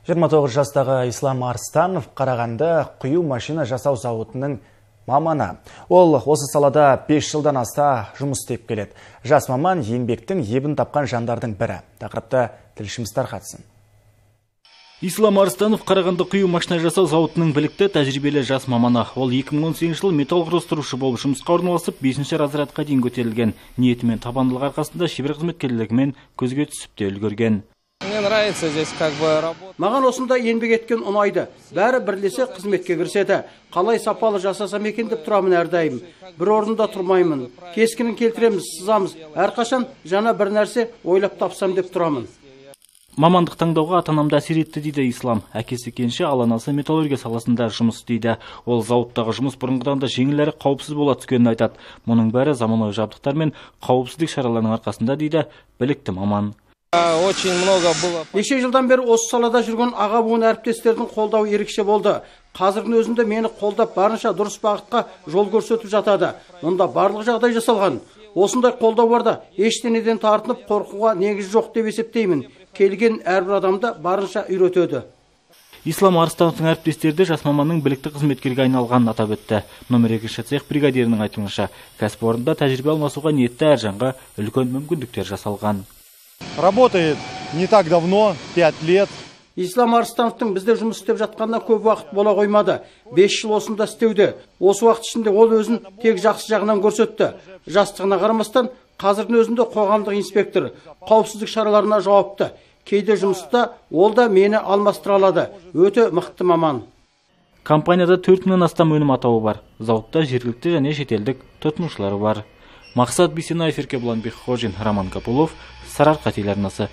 29 жастағы Ислам Арыстанов Қарағанды құю машина жасау зауытының маманы. Ол осы салада 5 жылдан аста жұмыс істеп келеді. Жас маман еңбектің ебін тапқан жандардың бірі. Тақырыпты тілшіміз тарқатсын. Ислам Арыстанов Қарағанды құю машина жасау зауытының білікті тәжірибелі жас маманы. Ол 2018 жылы металл құрастырушы болып жұмысқа орналасып 5-ші разрядқа дейін көтерілген. Ниеті мен табандылығы арқасында шебер қызметкерлігімен көзге түсіп те үлгерген. Маған осында еңбек еткен ұнайды. Бәрі бірлесе қызметке кіріседі. Қалай сапалы жасасам екен деп тұрамын әрдайым. Бір орында тұрмаймын. Кескінін келтіреміз, сызамыз. Әрқашан жаңа бір нәрсе ойлап тапсам деп тұрамын. Мамандық таңдауға ата-анамды әсер етті дейді Ислам. Әкесі кенші, ал анасы металлургия саласында жұмыс істейді. Ол зауыттағы жұмыс бұрынғыдан да жеңіл әрі қауіпсіз бола түскенін айтады. Мұның бәрі заманауи жабдықтар мен қауіпсіздік шараларының арқасында дейді білікті маман. Неше жылдан бері осы салада жүрген аға буын әріптестердің қолдауы ерекше болды. Қазірдің өзінде мені қолдап барынша дұрыс бағытқа жол көрсетіп жатады. Мұнда барлық жағдай жасалған. Осындай қолдау барда ештеңеден тартынып қорқуға негіз жоқ деп есептеймін. Келген әрбір адамды барынша үйретеді. Ислам Арыстановтың әріптестері жас маманның білікті қызметкерге айналғанын атап өтті. Номер 2 цех бригадирінің айтуынша, кәсіпорында тәжірибе алмасуға ниетті әр жанға үлкен мүмкіндіктер жасалған. Работает не так давно, 5 лет. Ислам Арыстановтың бізде жұмыс істеп жатқанына көп уақыт бола қоймады. 5 жыл осында істеуде. Осы уақыт ішінде ол өзін тек жақсы жағынан көрсетті. Жастығына қарамастан, қазірдің өзінде қоғамдық инспектор, қауіпсіздік шараларына жауапты. Кейде жұмыста ол да мені алмастыра алады. Өте мықты маман. Компанияда 4000-нан астам өнім атауы бар. Зауытта жергілікті және шетелдік тұтынушылары бар. Мақсат Бисенаев, Еркебұлан Бекхожин, Роман Капулов, Сарыарқа телеарнасы.